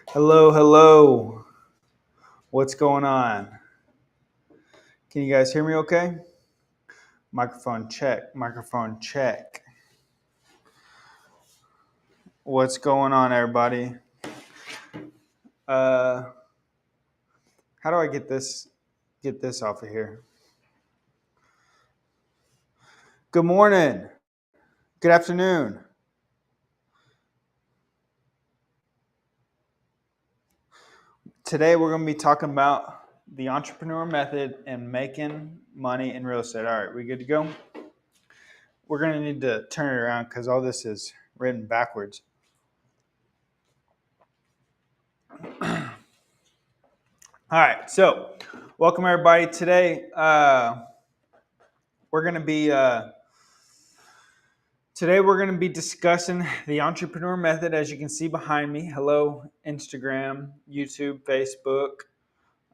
Hello, hello. What's going on? Can you guys hear me okay? Microphone check, microphone check. What's going on, everybody? How do I get this off of here? Good morning. Good afternoon. Today we're going to be talking about the entrepreneur method and making money in real estate. All right, we good to go? We're going to need to turn it around because all this is written backwards. All right, so welcome everybody. Today we're going to be discussing the entrepreneur method. As you can see behind me, hello, Instagram, YouTube, Facebook,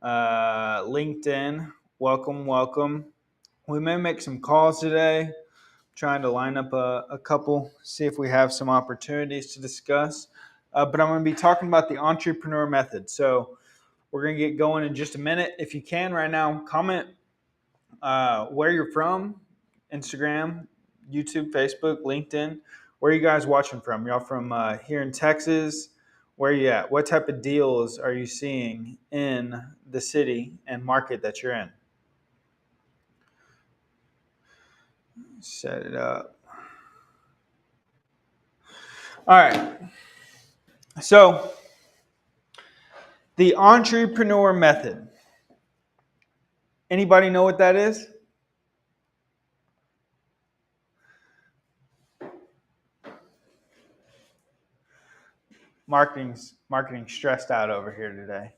LinkedIn. Welcome. We may make some calls today, trying to line up a couple, see if we have some opportunities to discuss. But I'm going to be talking about the entrepreneur method. So we're going to get going in just a minute. If you can right now, comment where you're from, Instagram, YouTube, Facebook, LinkedIn. Where are you guys watching from? Y'all from here in Texas? Where are you at? What type of deals are you seeing in the city and market that you're in? Set it up. All right. So, the entrepreneur method. Anybody know what that is? Marketing's stressed out over here today.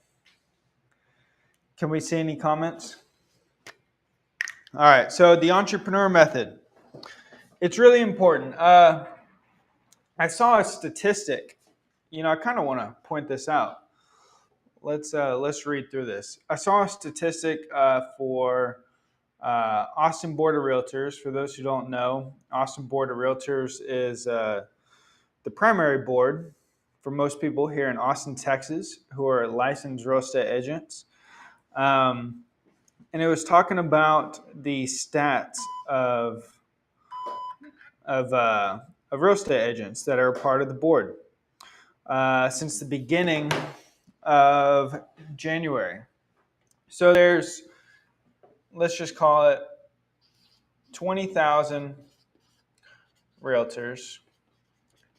Can we see any comments? All right, so the entrepreneur method. It's really important. I saw a statistic. I kind of want to point this out. Let's read through this. I saw a statistic for Austin Board of Realtors. For those who don't know, Austin Board of Realtors is the primary board for most people here in Austin, Texas, who are licensed real estate agents. And it was talking about the stats of real estate agents that are part of the board since the beginning of January. So there's, let's just call it 20,000 realtors,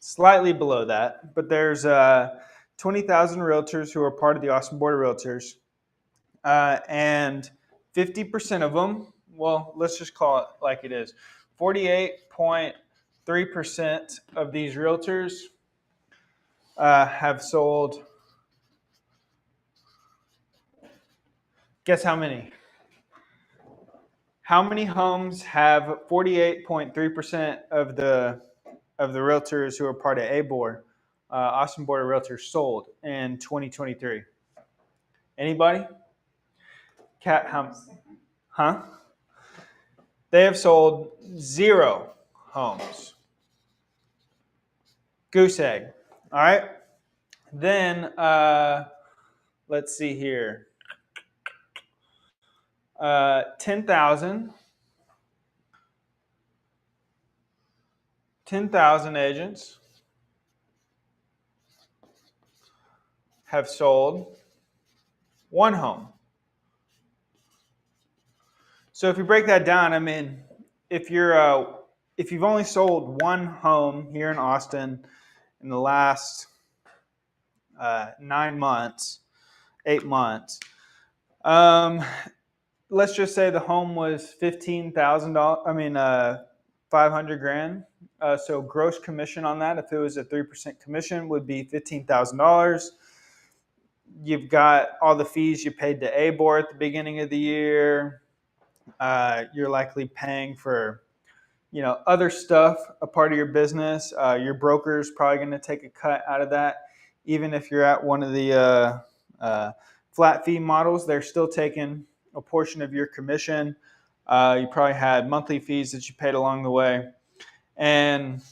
slightly below that, but there's 20,000 realtors who are part of the Austin Board of Realtors, and 50% of them, well, let's just call it like it is, 48.3% of these realtors have sold. Guess how many? How many homes have 48.3% of the realtors who are part of Austin Board of Realtors, sold in 2023? Anybody? Cat, huh? They have sold 0 homes. Goose egg. All right. Then let's see here. 10,000 agents have sold 1 home. So if you break that down, I mean, if you've only sold 1 home here in Austin in the last 9 months, 8 months, let's just say the home was $15,000. I mean, $500,000. So gross commission on that, if it was a 3% commission, would be $15,000. You've got all the fees you paid to ABOR at the beginning of the year. You're likely paying for, other stuff, a part of your business. Your broker's probably going to take a cut out of that. Even if you're at one of the flat fee models, they're still taking a portion of your commission. You probably had monthly fees that you paid along the way. And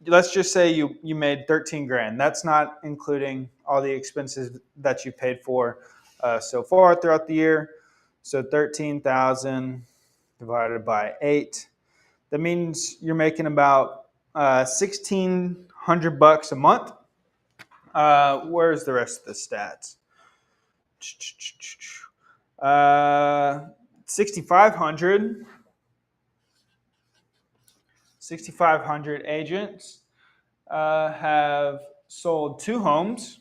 let's just say you made 13 grand. That's not including all the expenses that you paid for so far throughout the year. So 13,000 divided by 8. That means you're making about $1,600 a month. Where's the rest of the stats? 6,500 agents have sold 2 homes.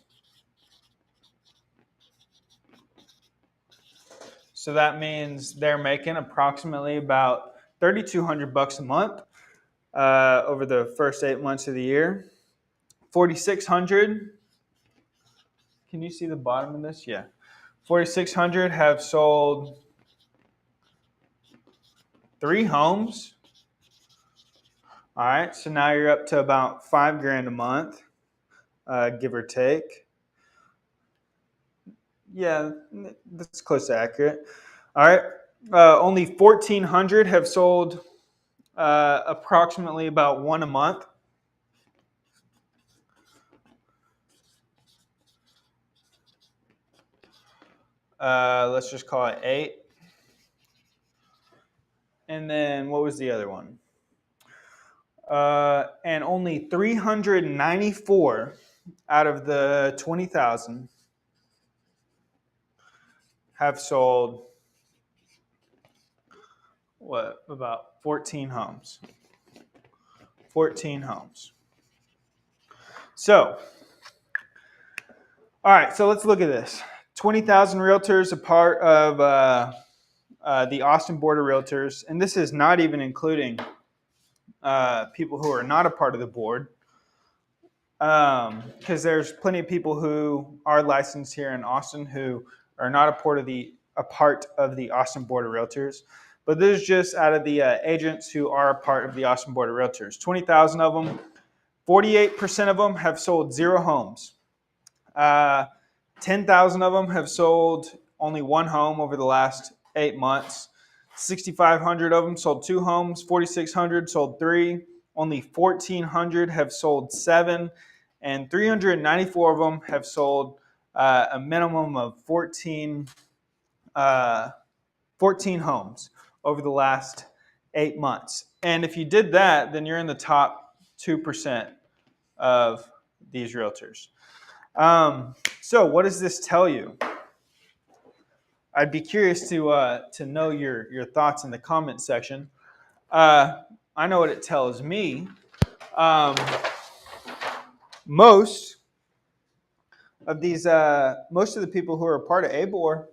So that means they're making approximately about $3,200 a month over the first 8 months of the year. 4,600. Can you see the bottom of this? Yeah. 4,600 have sold 3 homes. All right, so now you're up to about $5,000 a month, give or take. Yeah, that's close to accurate. All right, only 1,400 have sold approximately about 1 a month. Let's just call it 8. And then what was the other one? And only 394 out of the 20,000 have sold about 14 homes. 14 homes. So, all right, so let's look at this. 20,000 realtors, a part of the Austin Board of Realtors, and this is not even including people who are not a part of the board, because there's plenty of people who are licensed here in Austin who are not a part of the Austin Board of Realtors. But this is just out of the agents who are a part of the Austin Board of Realtors. 20,000 of them, 48% of them have sold 0 homes. 10,000 of them have sold only 1 home over the last 8 months. 6,500 of them sold 2 homes. 4,600 sold 3. Only 1,400 have sold 7. And 394 of them have sold a minimum of 14 homes over the last 8 months. And if you did that, then you're in the top 2% of these realtors. So what does this tell you? I'd be curious to know your thoughts in the comment section. I know what it tells me. Most of the people who are a part of ABOR,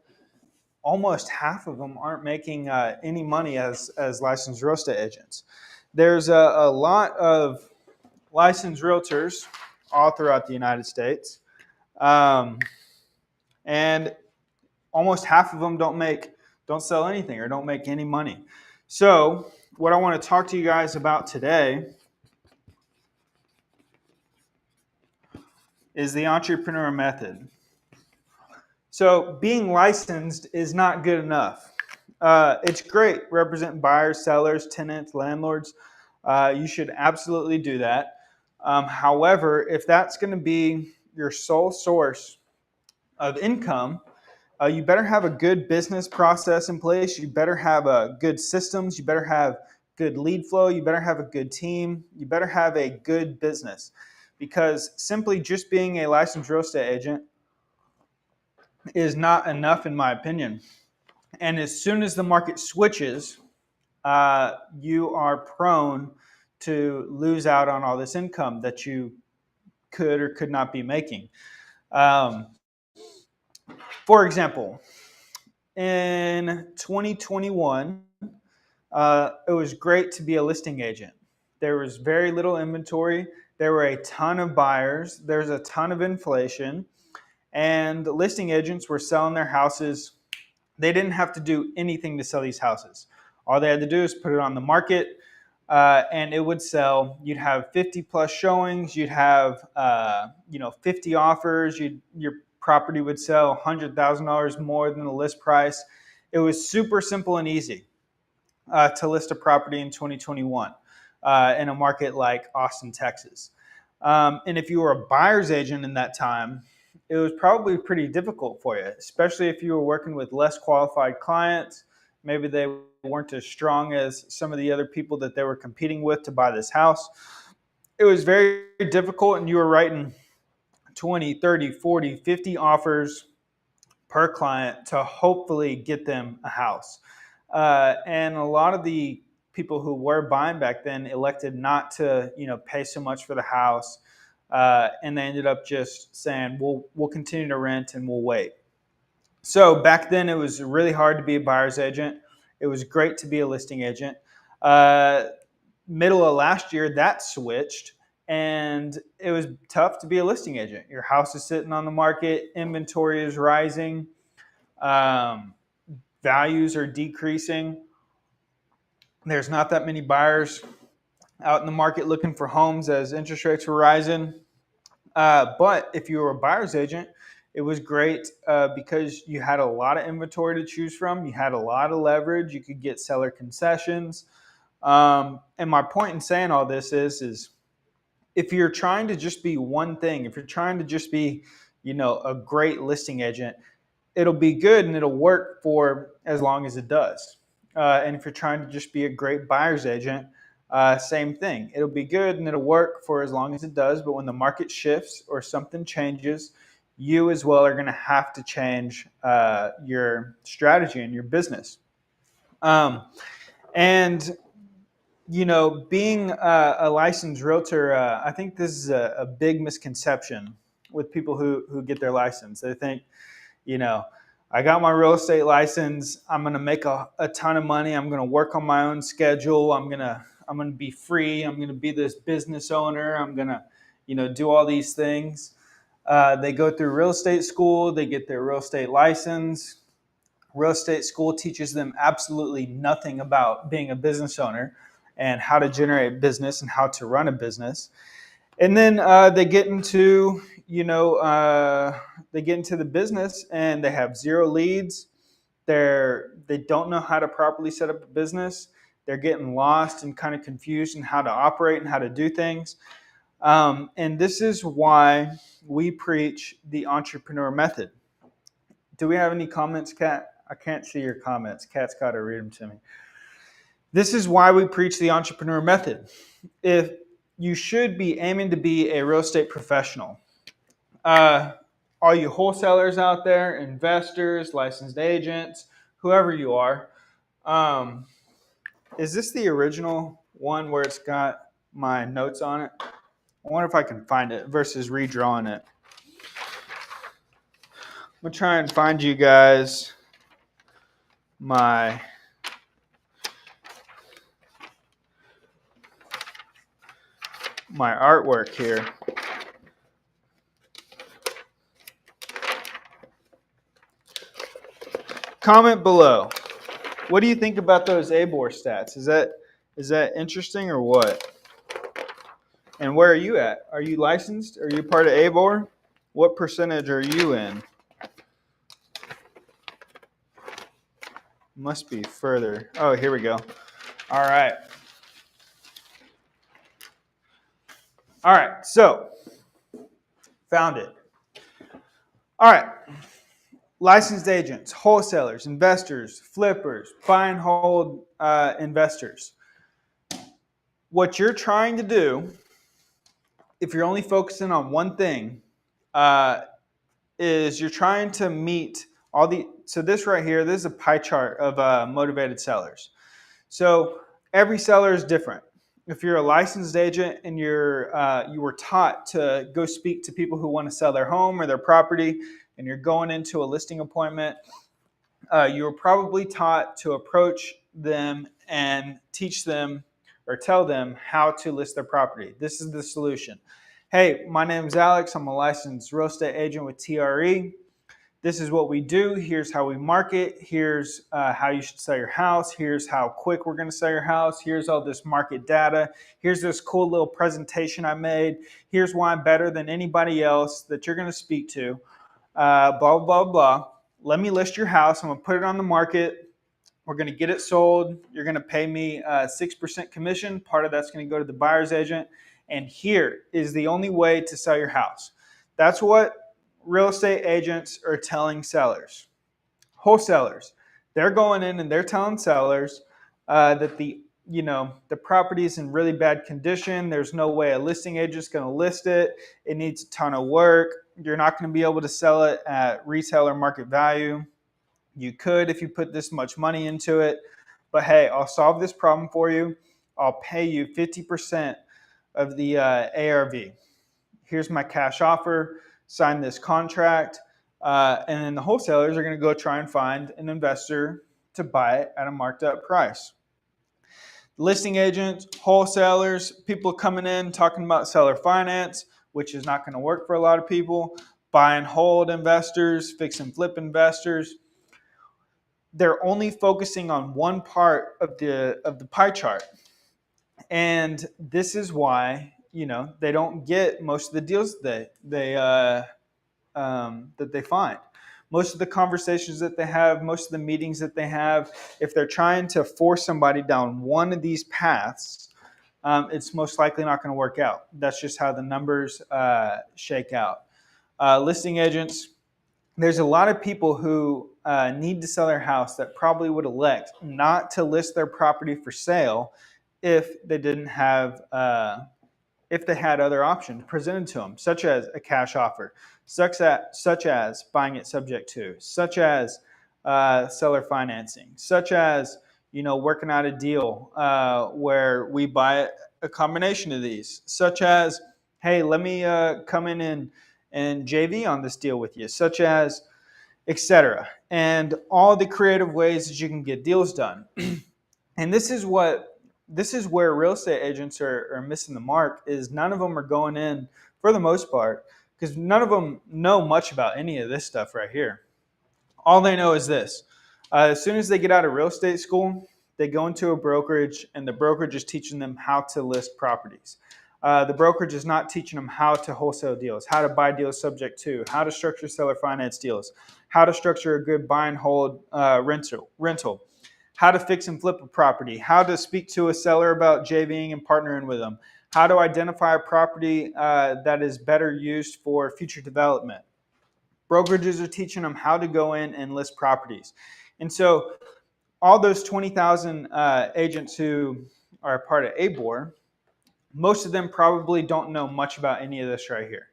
almost half of them aren't making any money as licensed real estate agents. There's a lot of licensed realtors all throughout the United States, and almost half of them don't sell anything or don't make any money. So what I want to talk to you guys about today is the entrepreneur method. So being licensed is not good enough. It's great representing buyers, sellers, tenants, landlords. You should absolutely do that. However, if that's going to be your sole source of income, you better have a good business process in place. You better have good systems. You better have good lead flow. You better have a good team. You better have a good business, because simply just being a licensed real estate agent is not enough, in my opinion. And as soon as the market switches, you are prone to lose out on all this income that you could or could not be making. For example, in 2021, it was great to be a listing agent. There was very little inventory. There were a ton of buyers. There's a ton of inflation. And listing agents were selling their houses. They didn't have to do anything to sell these houses. All they had to do is put it on the market, and it would sell. You'd have 50 plus showings. You'd have 50 offers. Your property would sell $100,000 more than the list price. It was super simple and easy to list a property in 2021. in a market like Austin, Texas. And if you were a buyer's agent in that time, it was probably pretty difficult for you, especially if you were working with less qualified clients. Maybe they weren't as strong as some of the other people that they were competing with to buy this house. It was very difficult, and you were writing 20, 30, 40, 50 offers per client to hopefully get them a house. And a lot of the people who were buying back then elected not to, pay so much for the house, and they ended up just saying, "We'll continue to rent and we'll wait." So back then, it was really hard to be a buyer's agent. It was great to be a listing agent. Middle of last year, that switched, and it was tough to be a listing agent. Your house is sitting on the market, inventory is rising, values are decreasing. There's not that many buyers out in the market looking for homes as interest rates were rising. But if you were a buyer's agent, it was great because you had a lot of inventory to choose from. You had a lot of leverage. You could get seller concessions. And my point in saying all this is if you're trying to just be one thing, if you're trying to just be, a great listing agent, it'll be good and it'll work for as long as it does. And if you're trying to just be a great buyer's agent, same thing. It'll be good and it'll work for as long as it does. But when the market shifts or something changes, you as well are going to have to change your strategy and your business. And being a licensed realtor, I think this is a big misconception with people who get their license. They think, I got my real estate license. I'm going to make a ton of money. I'm going to work on my own schedule. I'm going to be free. I'm going to be this business owner. I'm going to, do all these things. They go through real estate school. They get their real estate license. Real estate school teaches them absolutely nothing about being a business owner and how to generate business and how to run a business. And then they get into, the business and they have zero leads. They don't know how to properly set up a business. They're getting lost and kind of confused in how to operate and how to do things. And this is why we preach the entrepreneur method. Do we have any comments, Kat? I can't see your comments. Kat's got to read them to me. This is why we preach the entrepreneur method. If you should be aiming to be a real estate professional. All you wholesalers out there, investors, licensed agents, whoever you are, is this the original one where it's got my notes on it? I wonder if I can find it versus redrawing it. I'm going to try and find you guys my artwork here. Comment below. What do you think about those ABOR stats? Is that interesting or what? And where are you at? Are you licensed? Are you part of ABOR? What percentage are you in? Must be further. Oh, here we go. All right. All right, so found it. All right. Licensed agents, wholesalers, investors, flippers, buy and hold investors. What you're trying to do, if you're only focusing on one thing, is you're trying to meet all the. So this right here, this is a pie chart of motivated sellers. So every seller is different. If you're a licensed agent and you were taught to go speak to people who want to sell their home or their property, and you're going into a listing appointment, you were probably taught to approach them and teach them or tell them how to list their property. This is the solution. Hey, my name is Alex. I'm a licensed real estate agent with TRE. This is what we do. Here's how we market. Here's how you should sell your house. Here's how quick we're going to sell your house. Here's all this market data. Here's this cool little presentation I made. Here's why I'm better than anybody else that you're going to speak to. Blah, blah, blah. Let me list your house. I'm going to put it on the market. We're going to get it sold. You're going to pay me 6% commission. Part of that's going to go to the buyer's agent. And here is the only way to sell your house. That's what real estate agents are telling sellers. Wholesalers, they're going in and they're telling sellers that the property is in really bad condition. There's no way a listing agent's going to list it. It needs a ton of work. You're not going to be able to sell it at retail or market value. You could if you put this much money into it. But hey, I'll solve this problem for you. I'll pay you 50% of the ARV. Here's my cash offer. Sign this contract. And then the wholesalers are going to go try and find an investor to buy it at a marked up price. Listing agents, wholesalers, people coming in talking about seller finance, which is not going to work for a lot of people. Buy and hold investors, fix and flip investors. They're only focusing on one part of the pie chart. And this is why, they don't get most of the deals that they find. Most of the conversations that they have, most of the meetings that they have, if they're trying to force somebody down one of these paths, it's most likely not going to work out. That's just how the numbers shake out. Listing agents, there's a lot of people who need to sell their house that probably would elect not to list their property for sale if they didn't have if they had other options presented to them, such as a cash offer, such as buying it subject to, such as seller financing, such as working out a deal where we buy a combination of these, such as, hey, let me come in and JV on this deal with you, such as, etc. And all the creative ways that you can get deals done. And this is where real estate agents are missing the mark, is none of them are going in, for the most part, because none of them know much about any of this stuff right here. All they know is this. As soon as they get out of real estate school, they go into a brokerage, and the brokerage is teaching them how to list properties. The brokerage is not teaching them how to wholesale deals, how to buy deals subject to, how to structure seller finance deals, how to structure a good buy and hold rental, how to fix and flip a property, how to speak to a seller about JVing and partnering with them, how to identify a property that is better used for future development. Brokerages are teaching them how to go in and list properties. And so all those 20,000 agents who are a part of ABOR, most of them probably don't know much about any of this right here.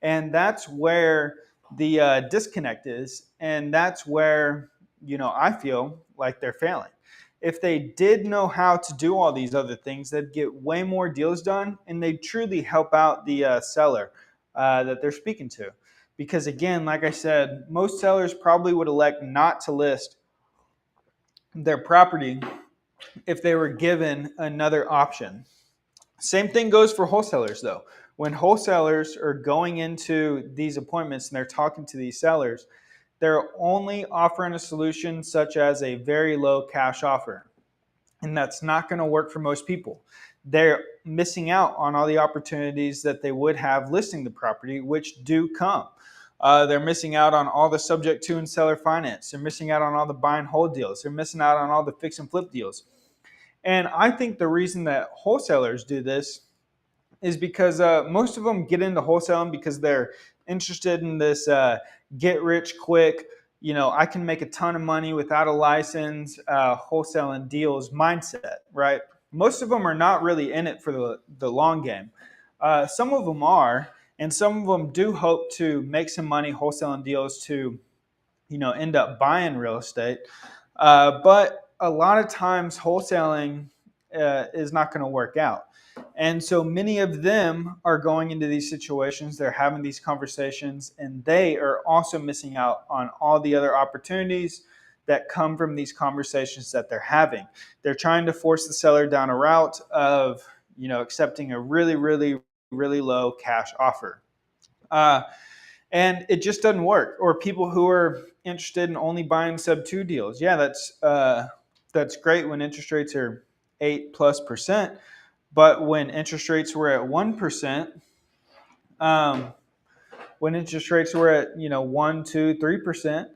And that's where the disconnect is. And that's where, I feel like they're failing. If they did know how to do all these other things, they'd get way more deals done, and they'd truly help out the seller that they're speaking to. Because again, like I said, most sellers probably would elect not to list their property if they were given another option. Same thing goes for wholesalers though. When wholesalers are going into these appointments and they're talking to these sellers, they're only offering a solution such as a very low cash offer. And that's not going to work for most people. They're missing out on all the opportunities that they would have listing the property, which do come. They're missing out on all the subject to and seller finance. They're missing out on all the buy and hold deals. They're missing out on all the fix and flip deals. And I think the reason that wholesalers do this is because most of them get into wholesaling because they're interested in this get rich quick, I can make a ton of money without a license, wholesaling deals mindset, right? Most of them are not really in it for the long game. Some of them are, and some of them do hope to make some money wholesaling deals to, end up buying real estate. But a lot of times wholesaling is not going to work out. And so many of them are going into these situations, they're having these conversations, and they are also missing out on all the other opportunities that come from these conversations that they're having. They're trying to force the seller down a route of, accepting a really, really, really low cash offer. And it just doesn't work. Or people who are interested in only buying sub 2 deals. Yeah, that's great when interest rates are 8+%. But when interest rates were at 1%, when interest rates were at 1, 2, 3%,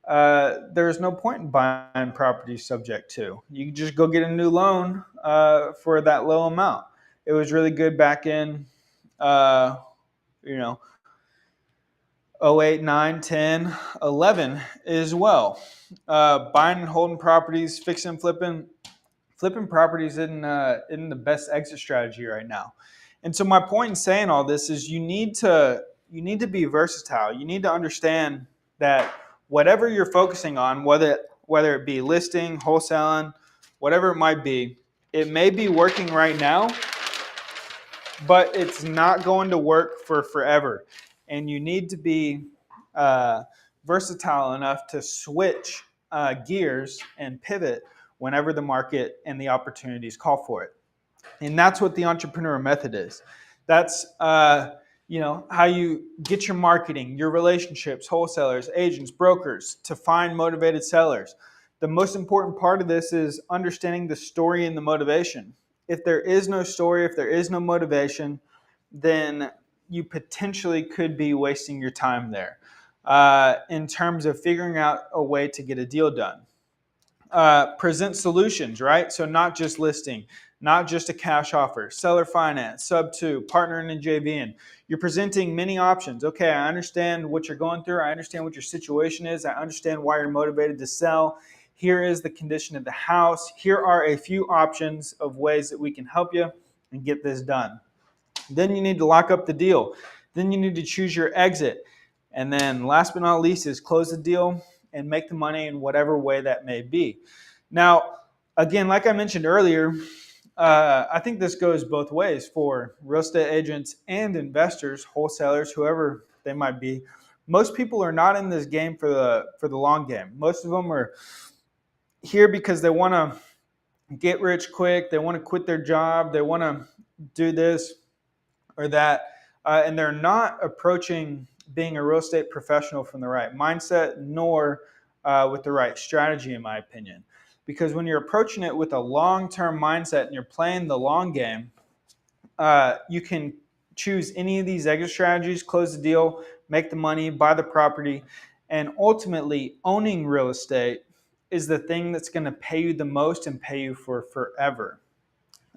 there's no point in buying properties subject to. You can just go get a new loan for that low amount. It was really good back in, you know, 08, 9, 10, 11 as well. Buying and holding properties, fixing, flipping properties isn't the best exit strategy right now. And so my point in saying all this is you need to be versatile. You need to understand that whatever you're focusing on, whether it be listing, wholesaling, whatever it may be working right now, but it's not going to work for forever. And you need to be versatile enough to switch gears and pivot whenever the market and the opportunities call for it. And that's what the entrepreneur method is. That's how you get your marketing, your relationships, wholesalers, agents, brokers to find motivated sellers. The most important part of this is understanding the story and the motivation. If there is no story, if there is no motivation, then you potentially could be wasting your time there in terms of figuring out a way to get a deal done. Present solutions, right? So not just listing, not just a cash offer, seller finance, sub two, partnering and JVing. You're presenting many options. Okay, I understand what you're going through. I understand what your situation is. I understand why you're motivated to sell. Here is the condition of the house. Here are a few options of ways that we can help you and get this done. Then you need to lock up the deal. Then you need to choose your exit. And then last but not least is close the deal and make the money in whatever way that may be. Now, again, like I mentioned earlier, I think this goes both ways for real estate agents and investors, wholesalers, whoever they might be. Most people are not in this game for the long game. Most of them are here because they want to get rich quick. They want to quit their job. They want to do this or that, and they're not approaching being a real estate professional from the right mindset nor with the right strategy, in my opinion. Because when you're approaching it with a long-term mindset and you're playing the long game, you can choose any of these exit strategies, close the deal, make the money, buy the property, and ultimately owning real estate is the thing that's going to pay you the most and pay you for forever.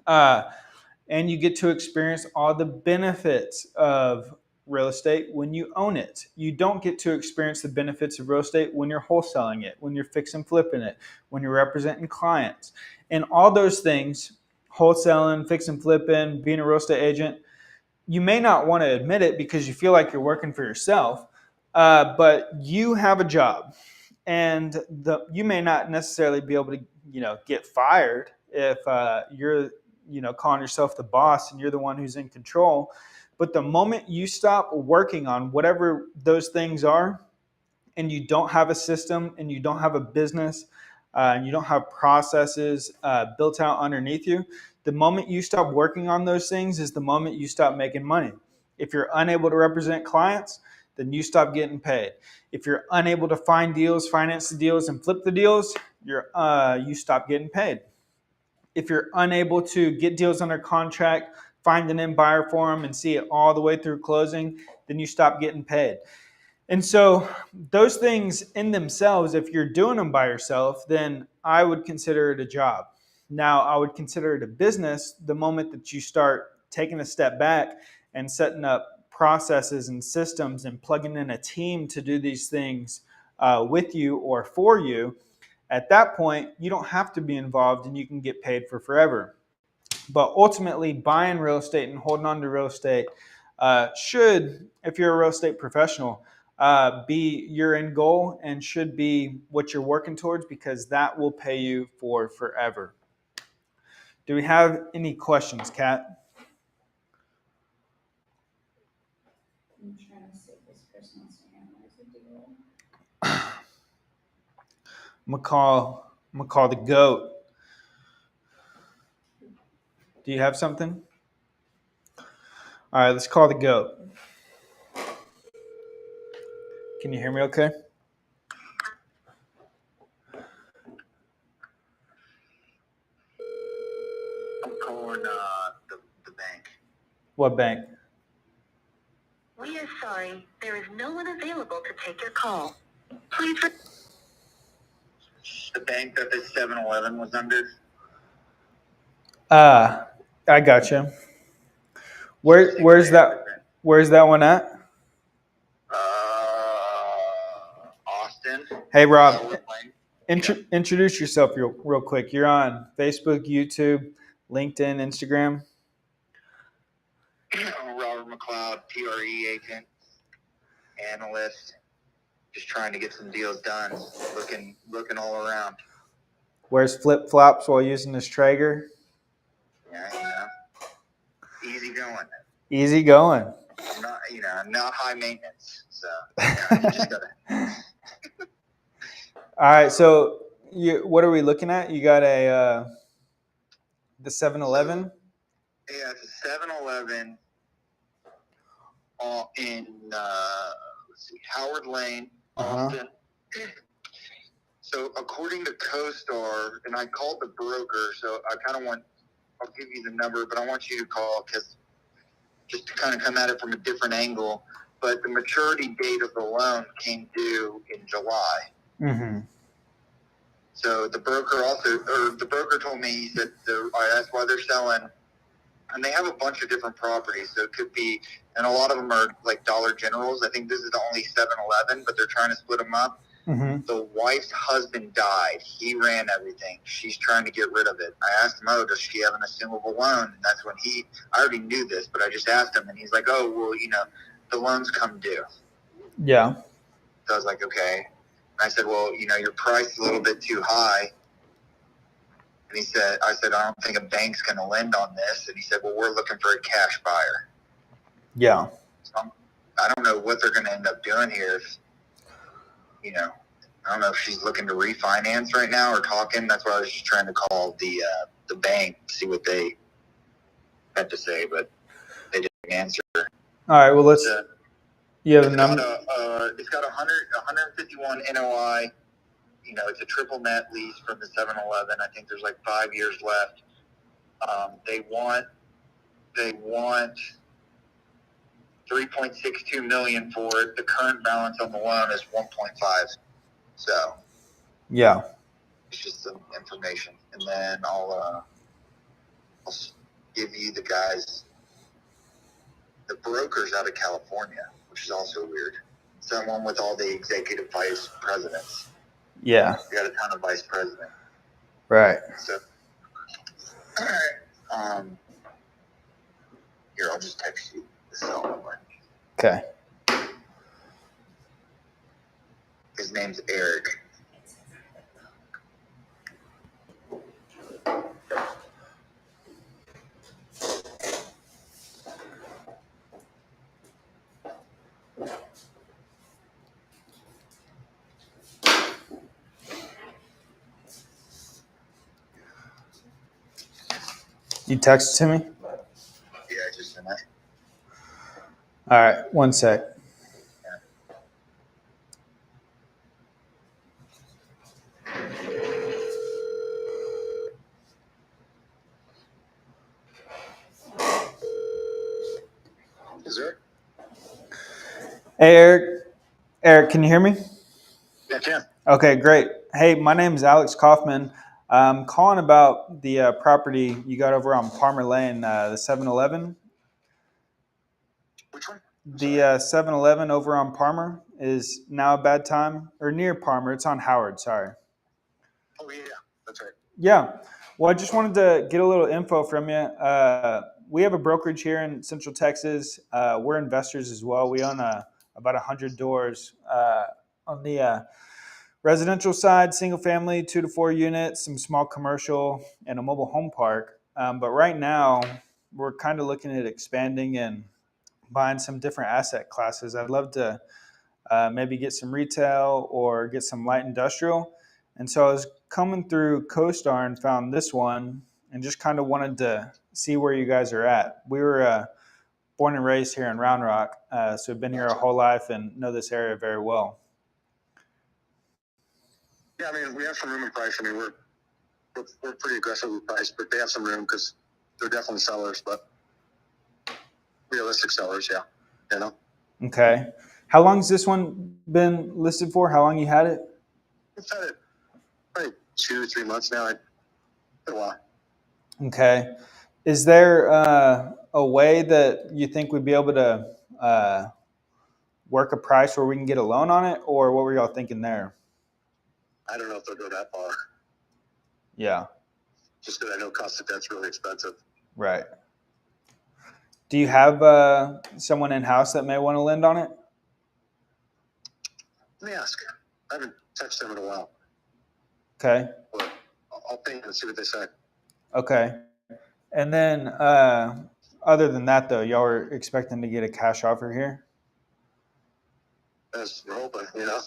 And you get to experience all the benefits of real estate when you own it. You don't get to experience the benefits of real estate when you're wholesaling it, when you're fixing flipping it, when you're representing clients. And all those things, wholesaling, fixing flipping, being a real estate agent, you may not want to admit it because you feel like you're working for yourself, but you have a job. And you may not necessarily be able to, get fired if you're calling yourself the boss and you're the one who's in control. But the moment you stop working on whatever those things are, and you don't have a system and you don't have a business and you don't have processes built out underneath you, the moment you stop working on those things is the moment you stop making money. If you're unable to represent clients, then you stop getting paid. If you're unable to find deals, finance the deals, and flip the deals, you stop getting paid. If you're unable to get deals under contract, find an end buyer for them, and see it all the way through closing, then you stop getting paid. And so those things in themselves, if you're doing them by yourself, then I would consider it a job. Now, I would consider it a business the moment that you start taking a step back and setting up processes and systems and plugging in a team to do these things with you or for you. At that point, you don't have to be involved and you can get paid for forever. But ultimately, buying real estate and holding on to real estate should, if you're a real estate professional, be your end goal and should be what you're working towards, because that will pay you for forever. Do we have any questions, Kat? I'm trying to see if this person wants to analyze a deal. I'm gonna call the GOAT. Do you have something? All right, let's call the GOAT. Can you hear me okay? I'm calling the bank. What bank? We are sorry. There is no one available to take your call. Please. The bank that the 7-Eleven was under. I got you. Where's that one at? Austin. Hey, Rob, Howard Lane. introduce yourself real quick. You're on Facebook, YouTube, LinkedIn, Instagram. Robert McLeod, PRE agent, analyst, just trying to get some deals done. Looking all around. Wears flip flops while using his Traeger. Yeah, easy going. Easy going. I'm not high maintenance, so you just gotta. All right, so what are we looking at? You got the 7-Eleven? Yeah, it's a 7-Eleven in let's see, Howard Lane, Austin. So according to CoStar, and I called the broker, so I'll give you the number, but I want you to call because just to kind of come at it from a different angle. But the maturity date of the loan came due in July. Mm-hmm. So the broker told me, he said, I asked why they're selling, and they have a bunch of different properties. So it could be, and a lot of them are like Dollar Generals. I think this is the only 7-Eleven, but they're trying to split them up. Mm-hmm. The wife's husband died. He ran everything. She's trying to get rid of it. I asked him, does she have an assumable loan? And that's when I already knew this, but I just asked him, and he's like, well, the loans come due. Yeah. So I was like, okay. And I said, well, your price is a little bit too high. And I said, I don't think a bank's going to lend on this. And he said, well, we're looking for a cash buyer. Yeah. So I don't know what they're going to end up doing here. I don't know if she's looking to refinance right now or talking. That's why I was just trying to call the bank to see what they had to say, but they didn't answer. All right. Well, you have a number. It's got 151 NOI. It's a triple net lease from the 7-Eleven. I think there's like 5 years left. They want $3.62 million for it. The current balance on the loan is 1.5. So yeah, it's just some information, and then I'll give you the guys. The broker's out of California, which is also weird. Someone with all the executive vice presidents. Yeah. We got a ton of vice presidents. Right. So, all right. Here, I'll just text you the cell number. Okay. His name's Eric. You text to me? Yeah, just sent it. All right. One sec. Is there? Hey, Eric. Eric, can you hear me? Yeah, Tim. Okay, great. Hey, my name is Alex Coffman. I'm calling about the property you got over on Palmer Lane, the 7-Eleven. Which one? The 7-Eleven over on Palmer is now a bad time, or near Palmer. It's on Howard, sorry. Oh, yeah, that's right. Yeah. Well, I just wanted to get a little info from you. We have a brokerage here in Central Texas. We're investors as well. We own about 100 doors on the residential side, single family, 2 to 4 units, some small commercial, and a mobile home park. But right now, we're kind of looking at expanding and buying some different asset classes. I'd love to maybe get some retail or get some light industrial. And so I was coming through CoStar and found this one and just kind of wanted to see where you guys are at. We were born and raised here in Round Rock, so we've been here our whole life and know this area very well. Yeah, I mean, we have some room in price. I mean, we're pretty aggressive with price, but they have some room because they're definitely sellers, but realistic sellers, yeah. Okay. How long has this one been listed for? How long you had it? We've had it probably 2-3 months now. Been a while. Okay. Is there a way that you think we'd be able to work a price where we can get a loan on it, or what were y'all thinking there? I don't know if they'll go that far. Yeah. Just because I know cost of debt's really expensive. Right. Do you have someone in-house that may want to lend on it? Let me ask. I haven't touched them in a while. Okay. But I'll ping and see what they say. Okay. And then other than that, though, y'all are expecting to get a cash offer here? As we're hoping, you know.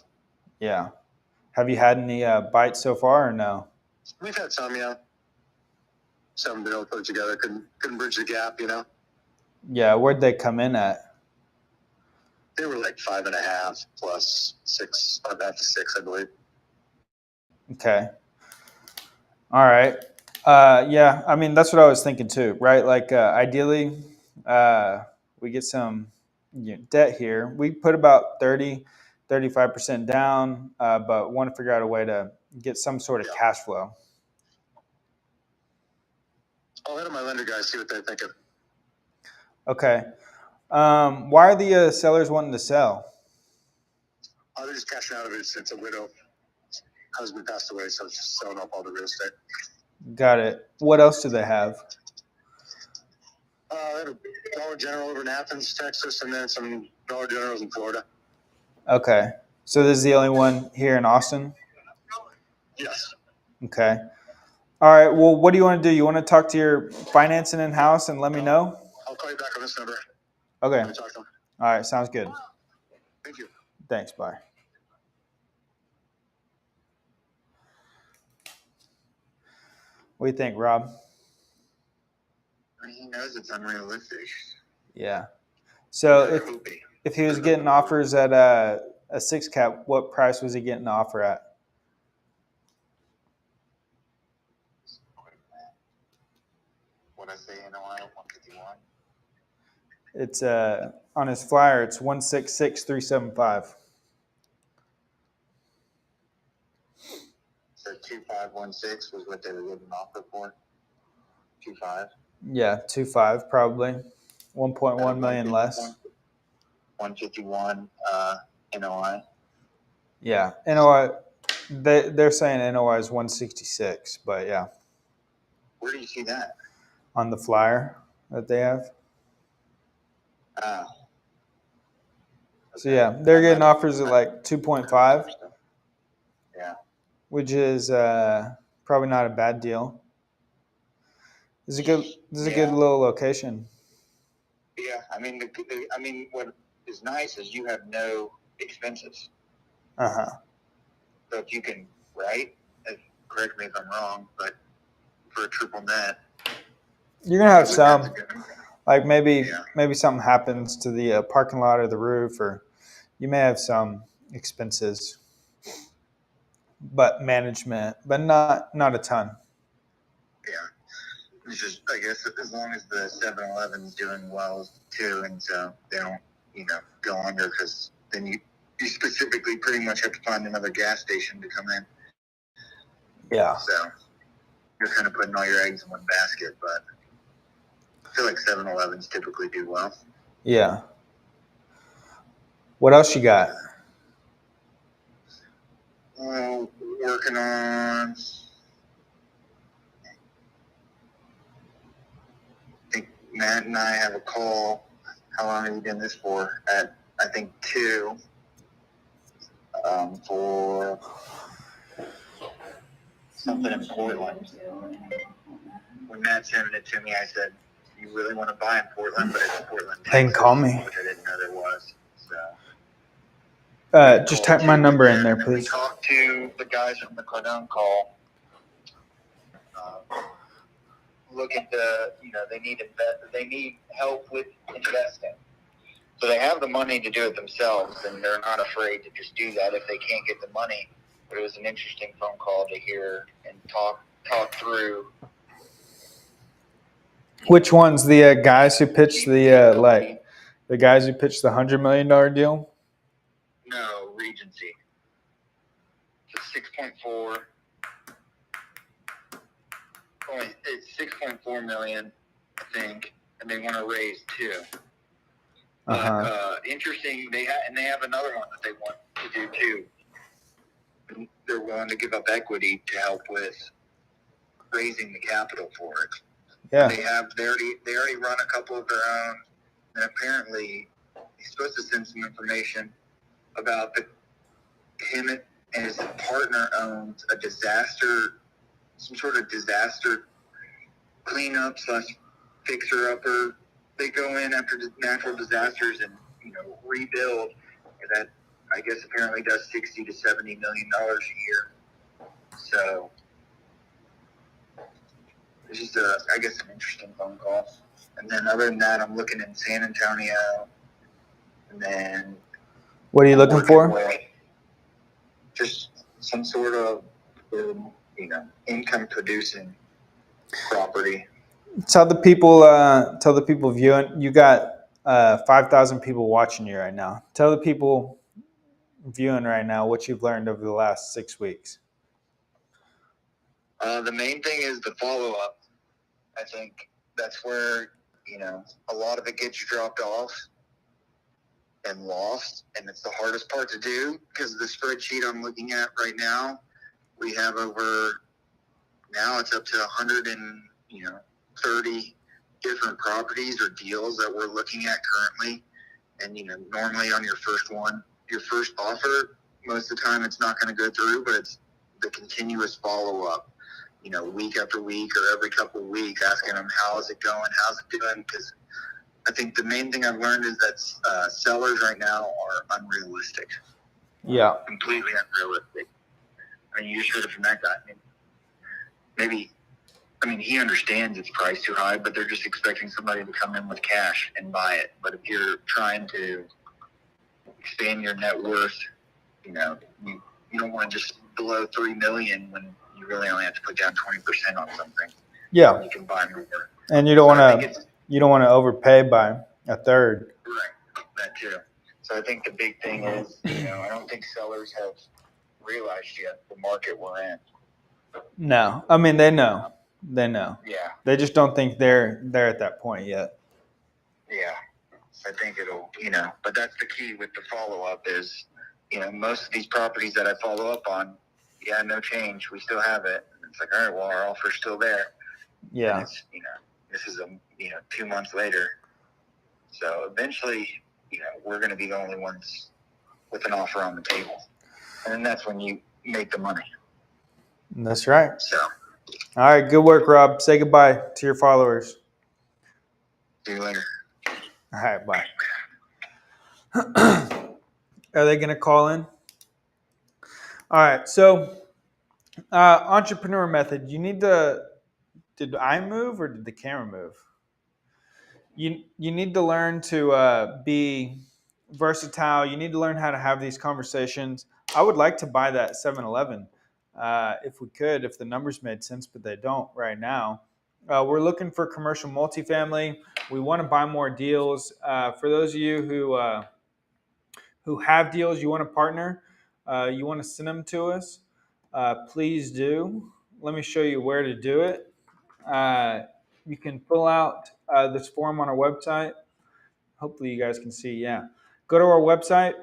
Yeah. Have you had any bites so far or no? We've had some, yeah. Some been able to put it together. Couldn't bridge the gap, you know. Yeah. Where'd they come in at? They were like 5.5 plus 6, 5.5 to 6, I believe. Okay. All right. Yeah, I mean, that's what I was thinking too, right? Like, ideally, we get some debt here. We put about 35% down, but want to figure out a way to get some sort of cash flow. I'll hit up my lender guys, see what they're thinking. Okay. Why are the sellers wanting to sell? Oh, they're just cashing out of it since a widow. Husband passed away, so it's just selling up all the real estate. Got it. What else do they have? They have a Dollar General over in Athens, Texas, and then some Dollar Generals in Florida. Okay. So this is the only one here in Austin? Yes. Okay. All right. Well, what do you want to do? You want to talk to your financing in-house and let me know? I'll call you back on this number. Okay. Let me talk to them. All right. Sounds good. Thank you. Thanks. Bye. What do you think, Rob? He knows it's unrealistic. Yeah. So They're hoping. if he was getting offers at a 6 cap, what price was he getting the offer at? What I say, NOI 151. It's on his flyer. It's 166,375. So 2516 was what they were getting an offer for. 25. Yeah, 2.5 probably. 1.1 million less. 151 NOI. Yeah, NOI. They're saying NOI is 166, but yeah, Where do you see that? on the flyer that they have. Oh. So yeah, they're getting offers at like 2.5, Yeah. which is probably not a bad deal. This is a good little location. Yeah, I mean, what is nice is you have no expenses. Uh-huh. So if you can, right? Correct me if I'm wrong, but for a triple net, You're gonna have some, that's a good- like maybe something happens to the parking lot or the roof, or you may have some expenses, but management, but not a ton. Yeah. It's just, I guess, as long as the 7-Eleven's doing well too, and so they don't, go under, because then you specifically pretty much have to find another gas station to come in. Yeah. So you're kind of putting all your eggs in one basket, but I feel like 7-Elevens typically do well. Yeah. What else you got? Working on, I think Matt and I have a call. How long have you done this for? At, I think, 2, for something in Portland. When Matt sent it to me, I said, "You really want to buy in Portland?" But it's Portland, Texas, They can call me. which I didn't know there was. Just type my number in there, We please. talked to the guys from the Cardone call. Looking to, they need help with investing. So they have the money to do it themselves, and they're not afraid to just do that if they can't get the money. But it was an interesting phone call to hear and talk through. Which ones? The guys who pitched the guys who pitched the $100 million deal? No, Regency. It's 6.4. 6.4 million, I think, and they want to raise 2. Uh-huh. But interesting, they have another one that they want to do too. They're willing to give up equity to help with raising the capital for it. Yeah. They already run a couple of their own, and apparently he's supposed to send some information about him and his partner owns some sort of disaster cleanup / fixer upper. They go in after natural disasters and rebuild. That I guess apparently does $60 to $70 million a year. So it's just I guess an interesting phone call. And then other than that, I'm looking in San Antonio. And then What are you looking for? Just some sort of income producing property. Tell the people viewing. You got 5,000 people watching you right now. Tell the people viewing right now what you've learned over the last 6 weeks. The main thing is the follow up. I think that's where a lot of it gets dropped off and lost, and it's the hardest part to do because the spreadsheet I'm looking at right now, we have it's up to 130 different properties or deals that we're looking at currently. And normally on your first offer, most of the time it's not going to go through, but it's the continuous follow up, week after week or every couple of weeks, asking them how is it going, how's it doing, because I think the main thing I've learned is that sellers right now are unrealistic. Yeah. Completely unrealistic. I mean, you just heard it from that guy. He understands it's priced too high, but they're just expecting somebody to come in with cash and buy it. But if you're trying to expand your net worth, you don't want to just below $3 million when you really only have to put down 20% on something. Yeah. You can buy more. And you don't want to overpay by a third. Right. That too. So I think the big thing is, I don't think sellers have realized yet the market we're in. No, I mean they know. Yeah. They just don't think they're at that point yet. Yeah. I think it'll, but that's the key with the follow up is, most of these properties that I follow up on, no change. We still have it. It's like, all right, well, our offer's still there. Yeah. And it's, this is 2 months later. So eventually, we're going to be the only ones with an offer on the table. And then that's when you make the money. That's right. So. All right. Good work, Rob. Say goodbye to your followers. See you later. All right. Bye. Are they going to call in? All right. So, entrepreneur method. You need to. Did I move or did the camera move? You need to learn to be versatile. You need to learn how to have these conversations. I would like to buy that 7-Eleven if we could, if the numbers made sense, but they don't right now. We're looking for commercial multifamily. We want to buy more deals. For those of you who have deals, you want to partner, you want to send them to us, please do. Let me show you where to do it. You can fill out this form on our website. Hopefully you guys can see, yeah. Go to our website,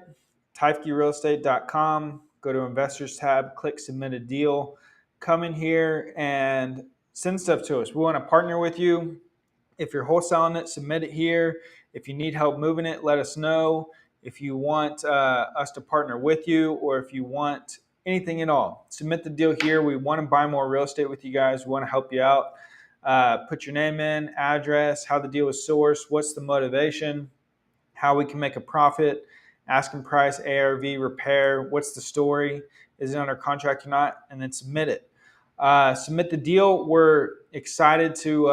teifkerealestate.com, go to Investors tab, click Submit a Deal. Come in here and send stuff to us. We want to partner with you. If you're wholesaling it, submit it here. If you need help moving it, let us know. If you want us to partner with you, or if you want anything at all, submit the deal here. We want to buy more real estate with you guys. We want to help you out. Put your name in, address, how the deal is sourced, what's the motivation, how we can make a profit, asking price, ARV, repair, what's the story, is it under contract or not, and then submit it. Submit the deal. We're excited to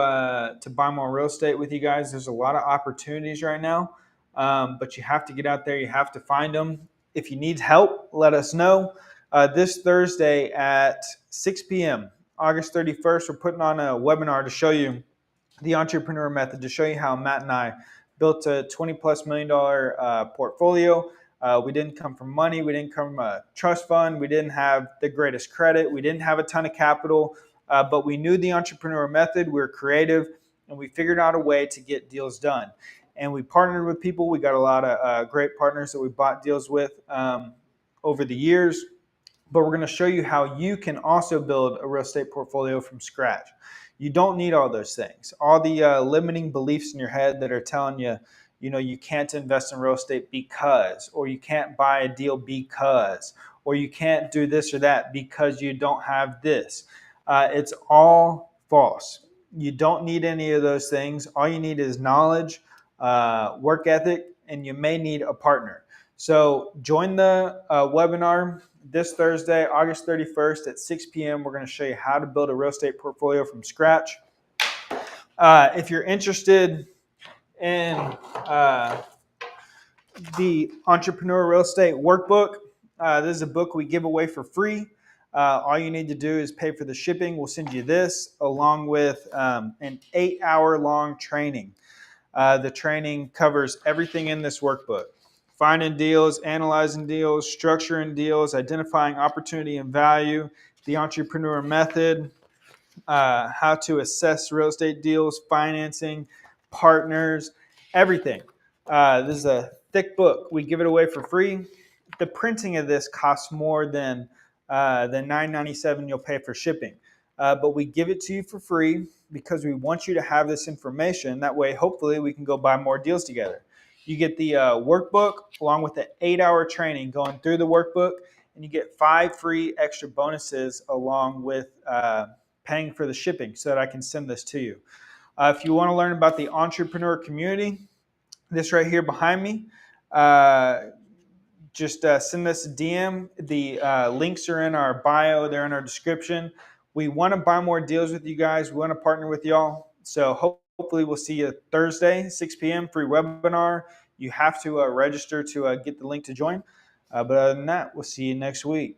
buy more real estate with you guys. There's a lot of opportunities right now, but you have to get out there. You have to find them. If you need help, let us know. This Thursday at 6 p.m., August 31st, we're putting on a webinar to show you the entrepreneur method, to show you how Matt and I built a $20+ million portfolio. We didn't come from money. We didn't come from a trust fund. We didn't have the greatest credit. We didn't have a ton of capital. but we knew the entrepreneur method. We were creative, and we figured out a way to get deals done. And we partnered with people. We got a lot of great partners that we bought deals with over the years. But we're going to show you how you can also build a real estate portfolio from scratch. You don't need all those things. All the limiting beliefs in your head that are telling you, you can't invest in real estate because, or you can't buy a deal because, or you can't do this or that because you don't have this. It's all false. You don't need any of those things. All you need is knowledge, work ethic, and you may need a partner. So join the webinar this Thursday, August 31st at 6 p.m. We're going to show you how to build a real estate portfolio from scratch. If you're interested in the Entrepreneur Real Estate Workbook, this is a book we give away for free. All you need to do is pay for the shipping. We'll send you this along with an 8-hour-long training. The training covers everything in this workbook. Finding deals, analyzing deals, structuring deals, identifying opportunity and value, the entrepreneur method, how to assess real estate deals, financing, partners, everything. This is a thick book. We give it away for free. The printing of this costs more than the $9.97 you'll pay for shipping. But we give it to you for free because we want you to have this information. That way, hopefully, we can go buy more deals together. You get the workbook along with the 8-hour training going through the workbook, and you get 5 free extra bonuses along with paying for the shipping so that I can send this to you. If you want to learn about the entrepreneur community, this right here behind me, just send us a DM. The links are in our bio. They're in our description. We want to buy more deals with you guys. We want to partner with y'all. So hopefully we'll see you Thursday, 6 p.m. free webinar. You have to register to get the link to join. But other than that, we'll see you next week.